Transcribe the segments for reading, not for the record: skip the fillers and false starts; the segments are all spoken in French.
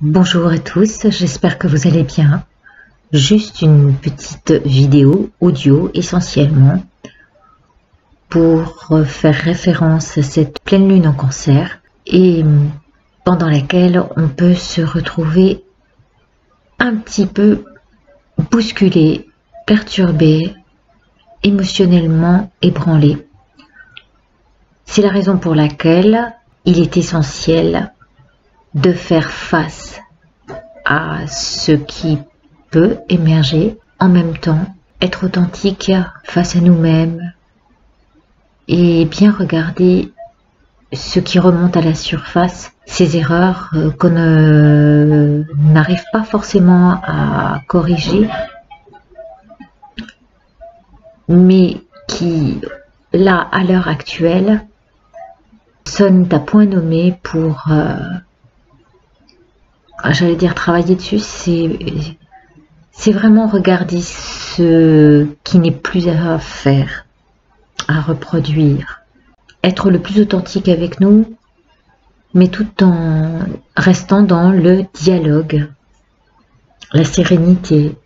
Bonjour à tous, j'espère que vous allez bien. Juste une petite vidéo audio essentiellement pour faire référence à cette pleine lune en Cancer et pendant laquelle on peut se retrouver un petit peu bousculé, perturbé, émotionnellement ébranlé. C'est la raison pour laquelle il est essentiel de faire face à ce qui peut émerger, en même temps être authentique face à nous-mêmes et bien regarder ce qui remonte à la surface, ces erreurs qu'on n'arrive pas forcément à corriger, mais qui, là, à l'heure actuelle, sonnent à point nommé pour j'allais dire travailler dessus, c'est vraiment regarder ce qui n'est plus à faire, à reproduire, être le plus authentique avec nous, mais tout en restant dans le dialogue, la sérénité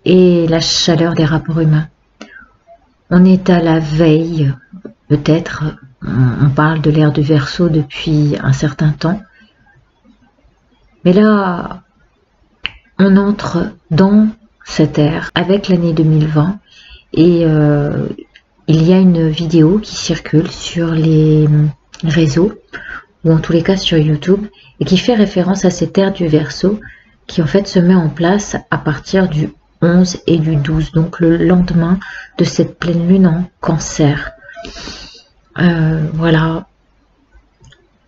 et la chaleur des rapports humains. On est à la veille, peut-être, on parle de l'ère du Verseau depuis un certain temps, mais là, on entre dans cette ère avec l'année 2020 et il y a une vidéo qui circule sur les réseaux ou en tous les cas sur YouTube et qui fait référence à cette ère du Verseau qui en fait se met en place à partir du 11 et du 12, donc le lendemain de cette pleine lune en Cancer. Voilà,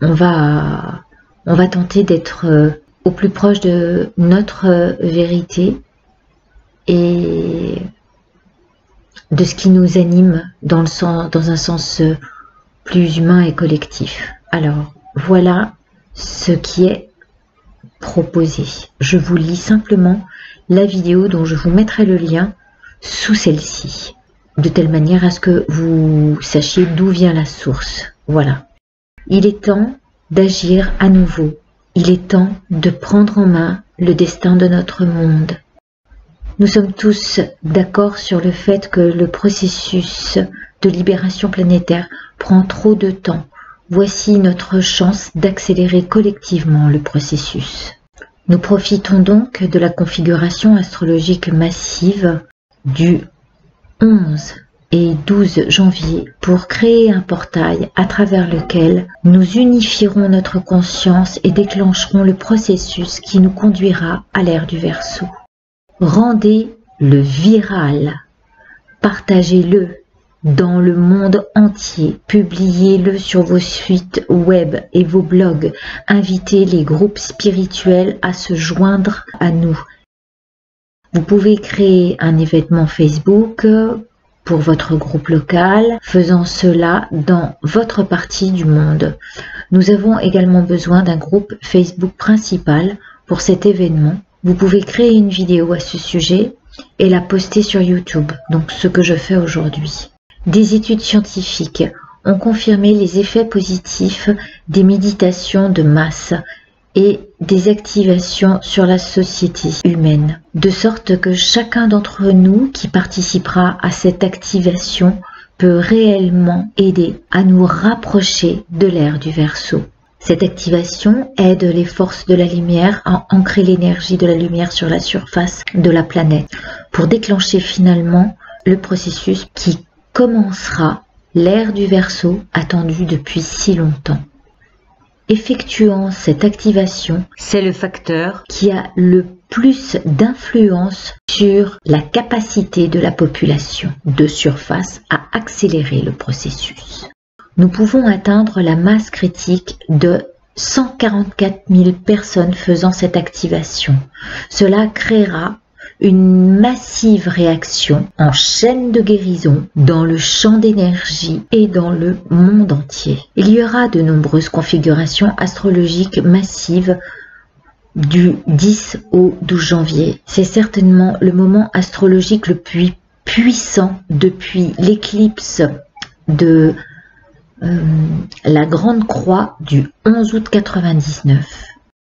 on va tenter d'être au plus proche de notre vérité et de ce qui nous anime dans un sens plus humain et collectif. Alors, voilà ce qui est proposé. Je vous lis simplement la vidéo dont je vous mettrai le lien sous celle-ci, de telle manière à ce que vous sachiez d'où vient la source. Voilà. Il est temps d'agir à nouveau. Il est temps de prendre en main le destin de notre monde. Nous sommes tous d'accord sur le fait que le processus de libération planétaire prend trop de temps. Voici notre chance d'accélérer collectivement le processus. Nous profitons donc de la configuration astrologique massive du 11 et 12 janvier pour créer un portail à travers lequel nous unifierons notre conscience et déclencherons le processus qui nous conduira à l'ère du Verseau. Rendez le viral, partagez-le dans le monde entier, publiez-le sur vos sites web et vos blogs, invitez les groupes spirituels à se joindre à nous. Vous pouvez créer un événement Facebook pour votre groupe local, faisant cela dans votre partie du monde. Nous avons également besoin d'un groupe Facebook principal pour cet événement. Vous pouvez créer une vidéo à ce sujet et la poster sur YouTube, donc ce que je fais aujourd'hui. Des études scientifiques ont confirmé les effets positifs des méditations de masse et des activations sur la société humaine, de sorte que chacun d'entre nous qui participera à cette activation peut réellement aider à nous rapprocher de l'ère du Verseau. Cette activation aide les forces de la lumière à ancrer l'énergie de la lumière sur la surface de la planète pour déclencher finalement le processus qui commencera l'ère du Verseau attendue depuis si longtemps. Effectuant cette activation, c'est le facteur qui a le plus d'influence sur la capacité de la population de surface à accélérer le processus. Nous pouvons atteindre la masse critique de 144 000 personnes faisant cette activation. Cela créera une massive réaction en chaîne de guérison dans le champ d'énergie et dans le monde entier. Il y aura de nombreuses configurations astrologiques massives du 10 au 12 janvier. C'est certainement le moment astrologique le plus puissant depuis l'éclipse de la Grande Croix du 11 août 99.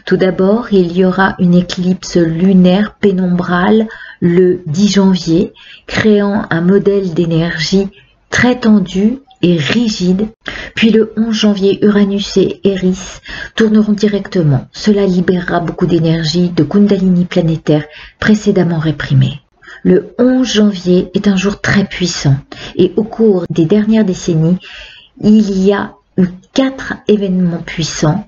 Tout d'abord, il y aura une éclipse lunaire pénombrale le 10 janvier, créant un modèle d'énergie très tendu et rigide. Puis le 11 janvier, Uranus et Eris tourneront directement. Cela libérera beaucoup d'énergie de Kundalini planétaire précédemment réprimée. Le 11 janvier est un jour très puissant et au cours des dernières décennies, il y a eu 4 événements puissants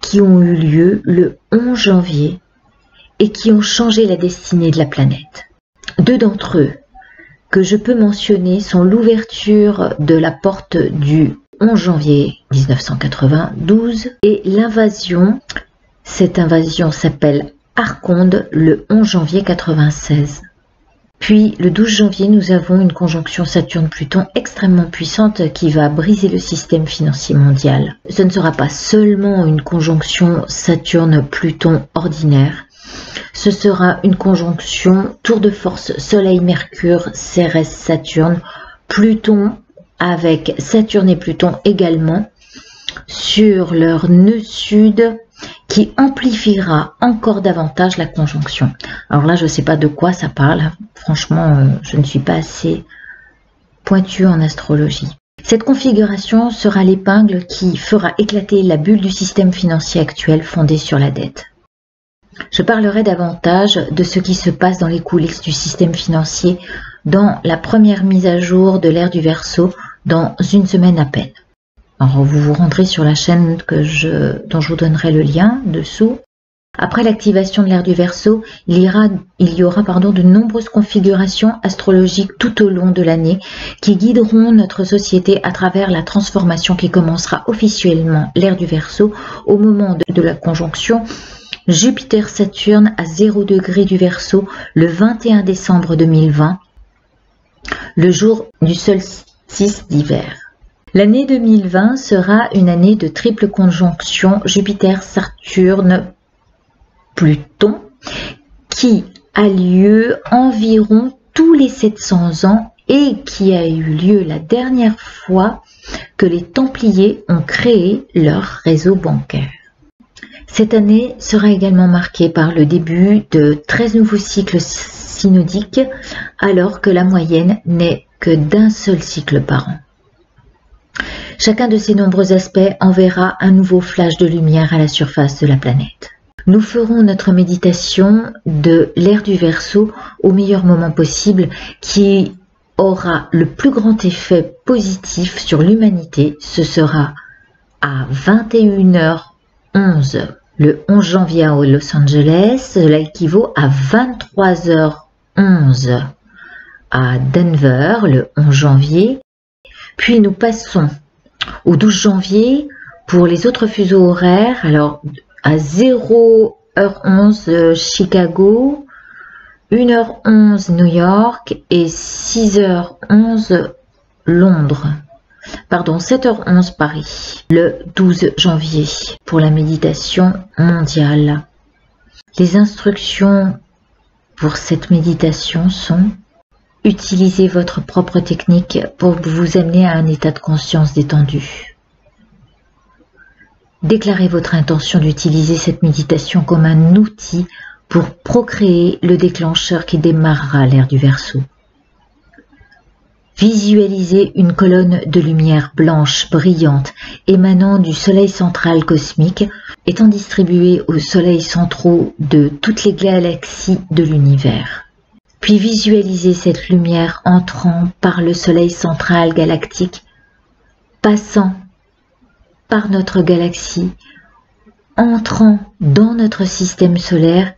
qui ont eu lieu le 11 janvier et qui ont changé la destinée de la planète. 2 d'entre eux que je peux mentionner sont l'ouverture de la porte du 11 janvier 1992 et l'invasion. Cette invasion s'appelle Arconde le 11 janvier 1996. Puis le 12 janvier, nous avons une conjonction Saturne-Pluton extrêmement puissante qui va briser le système financier mondial. Ce ne sera pas seulement une conjonction Saturne-Pluton ordinaire, ce sera une conjonction tour de force Soleil-Mercure, Cérès-Saturne, Pluton avec Saturne et Pluton également sur leur nœud sud qui amplifiera encore davantage la conjonction. Alors là, je ne sais pas de quoi ça parle. Franchement, je ne suis pas assez pointue en astrologie. Cette configuration sera l'épingle qui fera éclater la bulle du système financier actuel fondé sur la dette. Je parlerai davantage de ce qui se passe dans les coulisses du système financier dans la première mise à jour de l'ère du Verseau dans une semaine à peine. Alors vous vous rendrez sur la chaîne dont je vous donnerai le lien dessous. Après l'activation de l'ère du Verseau, il y aura de nombreuses configurations astrologiques tout au long de l'année qui guideront notre société à travers la transformation qui commencera officiellement l'ère du Verseau au moment de la conjonction Jupiter-Saturne à 0 degré du Verseau le 21 décembre 2020, le jour du solstice d'hiver. L'année 2020 sera une année de triple conjonction Jupiter-Saturne-Pluton qui a lieu environ tous les 700 ans et qui a eu lieu la dernière fois que les Templiers ont créé leur réseau bancaire. Cette année sera également marquée par le début de 13 nouveaux cycles synodiques alors que la moyenne n'est que d'un seul cycle par an. Chacun de ces nombreux aspects enverra un nouveau flash de lumière à la surface de la planète. Nous ferons notre méditation de l'ère du Verseau au meilleur moment possible qui aura le plus grand effet positif sur l'humanité. Ce sera à 21h11 le 11 janvier à Los Angeles. Cela équivaut à 23h11 à Denver le 11 janvier. Puis nous passons au 12 janvier pour les autres fuseaux horaires. Alors à 0h11 Chicago, 1h11 New York et 6h11 Londres. Pardon, 7h11 Paris, le 12 janvier pour la méditation mondiale. Les instructions pour cette méditation sont: utilisez votre propre technique pour vous amener à un état de conscience détendu. Déclarez votre intention d'utiliser cette méditation comme un outil pour procréer le déclencheur qui démarrera l'ère du Verseau. Visualisez une colonne de lumière blanche brillante émanant du soleil central cosmique étant distribuée aux soleils centraux de toutes les galaxies de l'univers. Puis visualisez cette lumière entrant par le soleil central galactique, passant par notre galaxie, entrant dans notre système solaire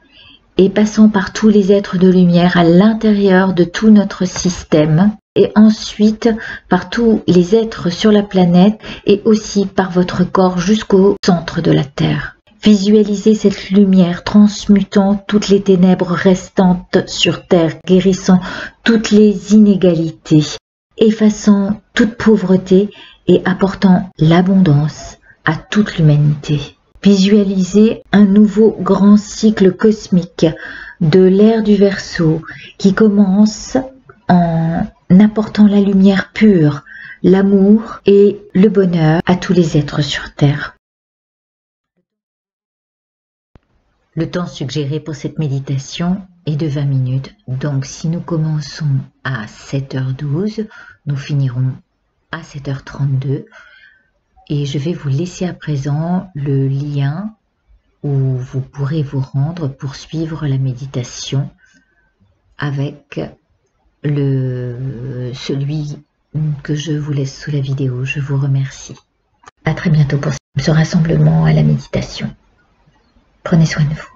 et passant par tous les êtres de lumière à l'intérieur de tout notre système et ensuite par tous les êtres sur la planète et aussi par votre corps jusqu'au centre de la Terre. Visualisez cette lumière transmutant toutes les ténèbres restantes sur Terre, guérissant toutes les inégalités, effaçant toute pauvreté et apportant l'abondance à toute l'humanité. Visualisez un nouveau grand cycle cosmique de l'ère du Verseau qui commence en apportant la lumière pure, l'amour et le bonheur à tous les êtres sur Terre. Le temps suggéré pour cette méditation est de 20 minutes. Donc si nous commençons à 7h12, nous finirons à 7h32. Et je vais vous laisser à présent le lien où vous pourrez vous rendre pour suivre la méditation avec celui que je vous laisse sous la vidéo. Je vous remercie. À très bientôt pour ce rassemblement à la méditation. Prenez soin de vous.